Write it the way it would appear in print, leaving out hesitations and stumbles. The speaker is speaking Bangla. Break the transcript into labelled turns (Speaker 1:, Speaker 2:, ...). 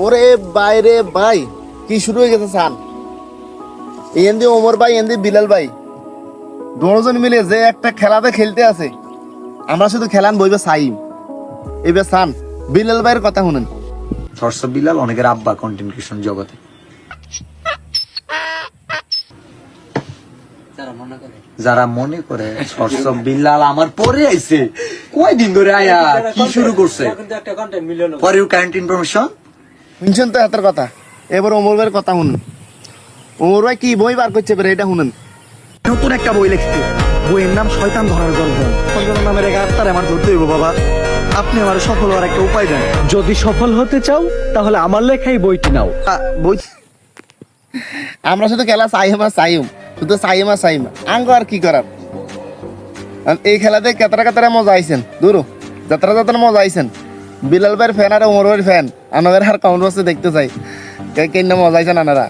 Speaker 1: ওরে বাইরে ভাই, কি শুরু হয়ে গেছে সান। এন্দি ওমর ভাই, এন্দি বিলাল ভাই, দুজন মিলে যে একটা খেলাতে খেলতে আছে, আমরা শুধু খেলান বইবে সাইম। এবার সান, বিলাল ভাইয়ের কথা শুনেন।
Speaker 2: সরস বিলাল অনেকের আব্বা কন্টেন্ট ক্রিয়েশন জগতে। যারা মনে করে সরস বিলাল আমার পরে আইছে, কয়দিন ধরে আয়া কি শুরু করছে, ফর ইউ কাইন্ড ইনফরমেশন।
Speaker 1: শুনছেন তো হাতের কথা। এবার ওমর ভাইয়ের কথা শুনুন। ওমর ভাই কি বই বার করছে এবার এটা শুনেন।
Speaker 3: নতুন একটা বই লিখছে, বইয়ের নাম শয়তান ধরার গল্প। শয়তান নামের এক আত্মার আমার ধরতে হইব বাবা, আপনি আমার সফল হওয়ার একটা উপায় দেন।
Speaker 4: যদি সফল হতে চাও তাহলে আমার লেখাই বইটি নাও।
Speaker 1: বই আমরা শুধু খেলা সাইম আর সাইম, শুধু সাইম আর সাইম, আঙ্গ আর কি করার। আর এই খেলাতে কেতরা কেতরা মজা আইছেন, দূরও যাত্রা যাত্রা মজা আইছেন। বিলাল ভাইয়ের ফ্যান আর ওমর ভাইয়ের ফ্যান, আনাদের আর কাউন্ট দেখতে চাই কেন মজা আইছেন আনারা।